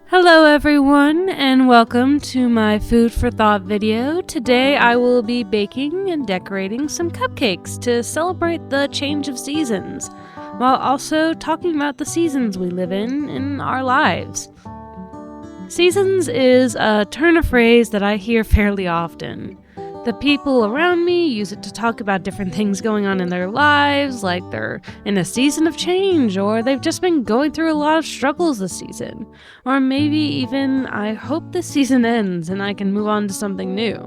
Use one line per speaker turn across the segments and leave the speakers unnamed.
Hello everyone, and welcome to my food for thought video. Today I will be baking and decorating some cupcakes to celebrate the change of seasons, while also talking about the seasons we live in our lives. Seasons is a turn of phrase that I hear fairly often. The people around me use it to talk about different things going on in their lives, like they're in a season of change, or they've just been going through a lot of struggles this season. Or maybe even, I hope this season ends and I can move on to something new.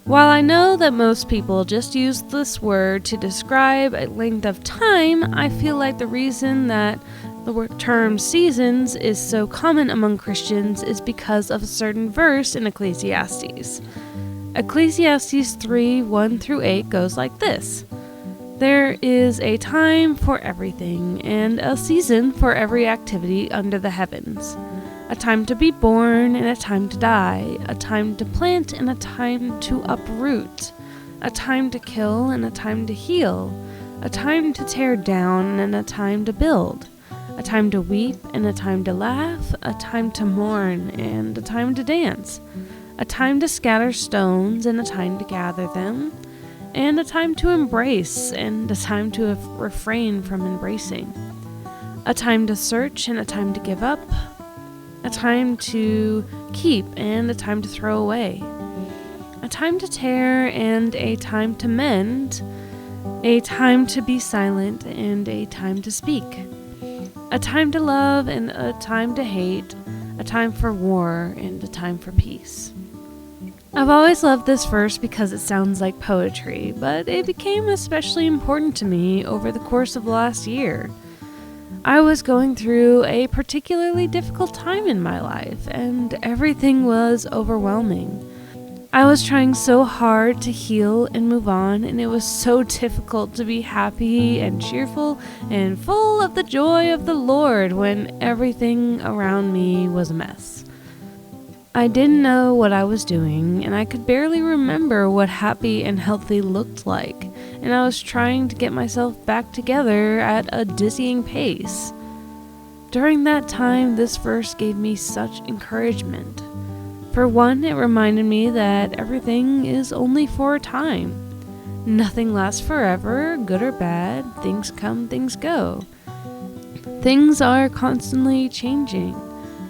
While I know that most people just use this word to describe a length of time, I feel like the reason that the term seasons is so common among Christians is because of a certain verse in Ecclesiastes. Ecclesiastes 3:1-8 goes like this: "There is a time for everything, and a season for every activity under the heavens. A time to be born, and a time to die. A time to plant, and a time to uproot. A time to kill, and a time to heal. A time to tear down, and a time to build. A time to weep, and a time to laugh. A time to mourn, and a time to dance. A time to scatter stones, and a time to gather them, and a time to embrace, and a time to refrain from embracing. A time to search, and a time to give up. A time to keep, and a time to throw away. A time to tear, and a time to mend. A time to be silent, and a time to speak. A time to love, and a time to hate. A time for war, and a time for peace." I've always loved this verse because it sounds like poetry, but it became especially important to me over the course of the last year. I was going through a particularly difficult time in my life, and everything was overwhelming. I was trying so hard to heal and move on, and it was so difficult to be happy and cheerful and full of the joy of the Lord when everything around me was a mess. I didn't know what I was doing, and I could barely remember what happy and healthy looked like, and I was trying to get myself back together at a dizzying pace. During that time, this verse gave me such encouragement. For one, it reminded me that everything is only for a time. Nothing lasts forever, good or bad. Things come, things go. Things are constantly changing.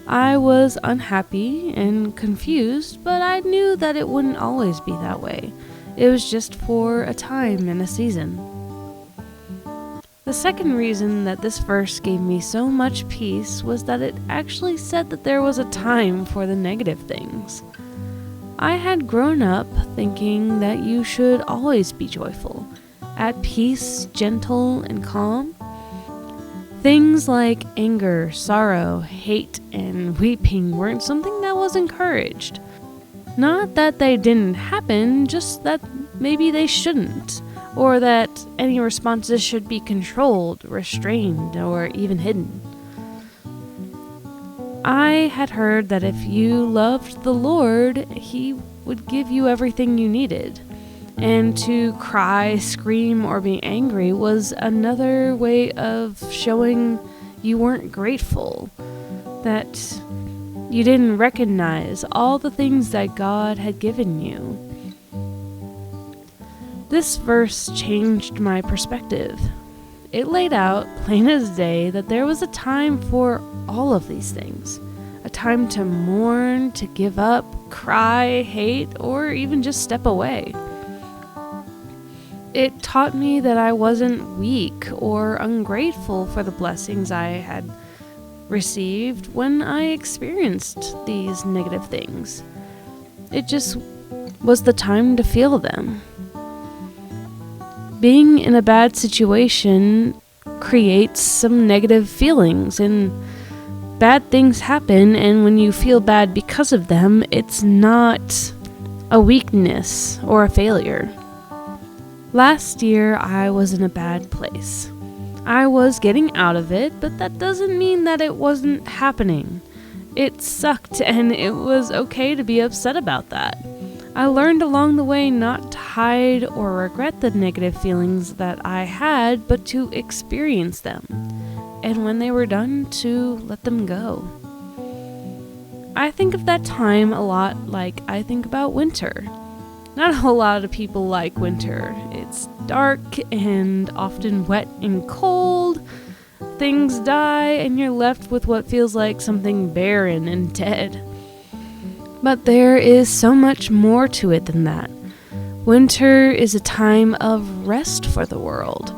I was unhappy and confused, but I knew that it wouldn't always be that way. It was just for a time and a season. The second reason that this verse gave me so much peace was that it actually said that there was a time for the negative things. I had grown up thinking that you should always be joyful, at peace, gentle, and calm. Things like anger, sorrow, hate, and weeping weren't something that was encouraged. Not that they didn't happen, just that maybe they shouldn't, or that any responses should be controlled, restrained, or even hidden. I had heard that if you loved the Lord, He would give you everything you needed. And to cry, scream, or be angry was another way of showing you weren't grateful, that you didn't recognize all the things that God had given you. This verse changed my perspective. It laid out, plain as day, that there was a time for all of these things. A time to mourn, to give up, cry, hate, or even just step away. It taught me that I wasn't weak or ungrateful for the blessings I had received when I experienced these negative things. It just was the time to feel them. Being in a bad situation creates some negative feelings, and bad things happen, and when you feel bad because of them, it's not a weakness or a failure. Last year, I was in a bad place. I was getting out of it, but that doesn't mean that it wasn't happening. It sucked, and it was okay to be upset about that. I learned along the way not to hide or regret the negative feelings that I had, but to experience them, and when they were done, to let them go. I think of that time a lot like I think about winter. Not a whole lot of people like winter. It's dark and often wet and cold. Things die and you're left with what feels like something barren and dead. But there is so much more to it than that. Winter is a time of rest for the world.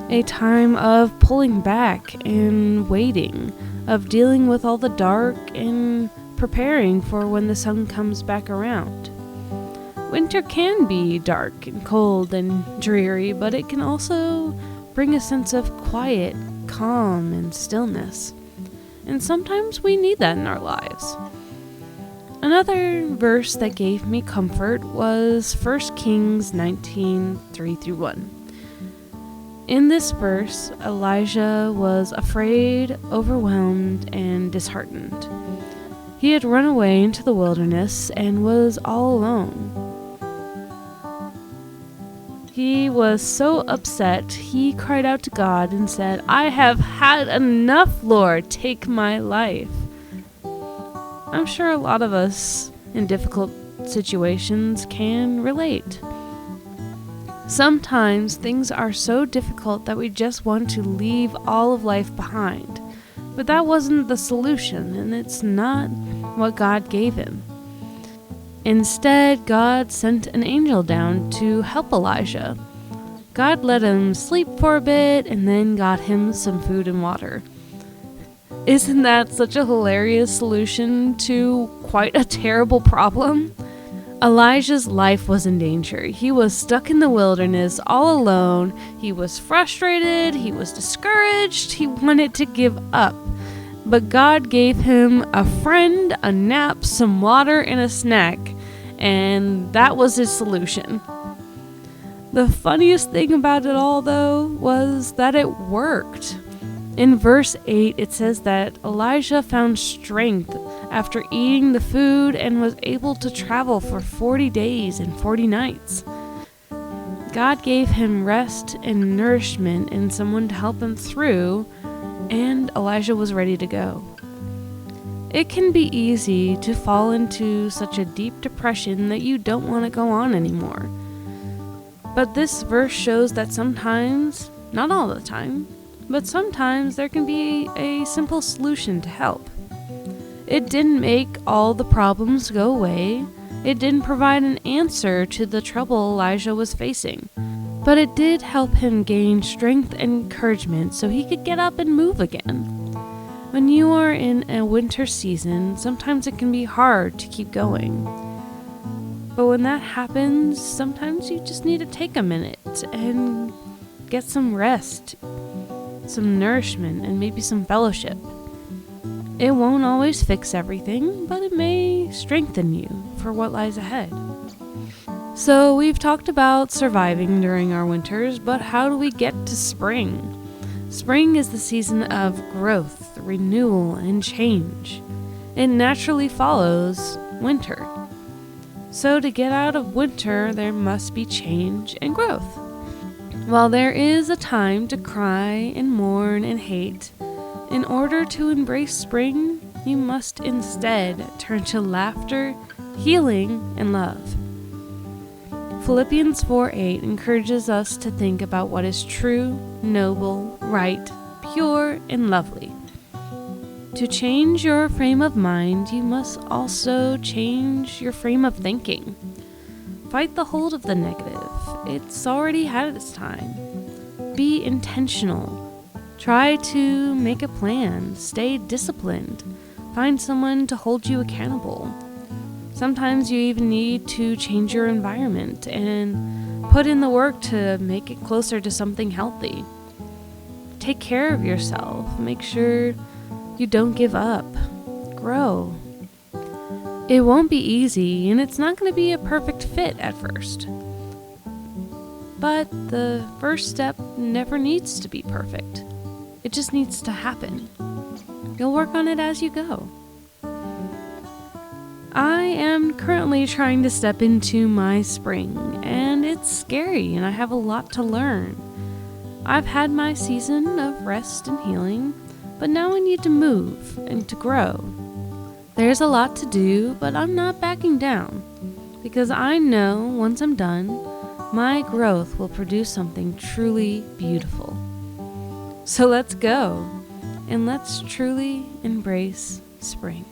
A time of pulling back and waiting, of dealing with all the dark and preparing for when the sun comes back around. Winter can be dark and cold and dreary, but it can also bring a sense of quiet, calm, and stillness. And sometimes we need that in our lives. Another verse that gave me comfort was 1 Kings 19, 3-1. In this verse, Elijah was afraid, overwhelmed, and disheartened. He had run away into the wilderness and was all alone. He was so upset, he cried out to God and said, "I have had enough, Lord, take my life." I'm sure a lot of us in difficult situations can relate. Sometimes things are so difficult that we just want to leave all of life behind. But that wasn't the solution, and it's not what God gave him. Instead, God sent an angel down to help Elijah. God let him sleep for a bit and then got him some food and water. Isn't that such a hilarious solution to quite a terrible problem? Elijah's life was in danger. He was stuck in the wilderness all alone. He was frustrated. He was discouraged. He wanted to give up. But God gave him a friend, a nap, some water, and a snack. And that was his solution. The funniest thing about it all, though, was that it worked. In verse 8, it says that Elijah found strength after eating the food and was able to travel for 40 days and 40 nights. God gave him rest and nourishment and someone to help him through, and Elijah was ready to go. It can be easy to fall into such a deep depression that you don't want to go on anymore. But this verse shows that sometimes, not all the time, but sometimes there can be a simple solution to help. It didn't make all the problems go away. It didn't provide an answer to the trouble Elijah was facing. But it did help him gain strength and encouragement so he could get up and move again. When you are in a winter season, sometimes it can be hard to keep going. But when that happens, sometimes you just need to take a minute and get some rest, some nourishment, and maybe some fellowship. It won't always fix everything, but it may strengthen you for what lies ahead. So we've talked about surviving during our winters, but how do we get to spring? Spring is the season of growth, renewal, and change. It naturally follows winter. So to get out of winter, there must be change and growth. While there is a time to cry and mourn and hate, in order to embrace spring, you must instead turn to laughter, healing, and love. Philippians 4:8 encourages us to think about what is true, noble, right, pure, and lovely. To change your frame of mind, you must also change your frame of thinking. Fight the hold of the negative. It's already had its time. Be intentional. Try to make a plan. Stay disciplined. Find someone to hold you accountable. Sometimes you even need to change your environment and put in the work to make it closer to something healthy. Take care of yourself. Make sure you don't give up. Grow. It won't be easy, and it's not going to be a perfect fit at first. But the first step never needs to be perfect. It just needs to happen. You'll work on it as you go. I am currently trying to step into my spring, and it's scary, and I have a lot to learn. I've had my season of rest and healing, but now I need to move and to grow. There's a lot to do, but I'm not backing down, because I know once I'm done, my growth will produce something truly beautiful. So let's go, and let's truly embrace spring.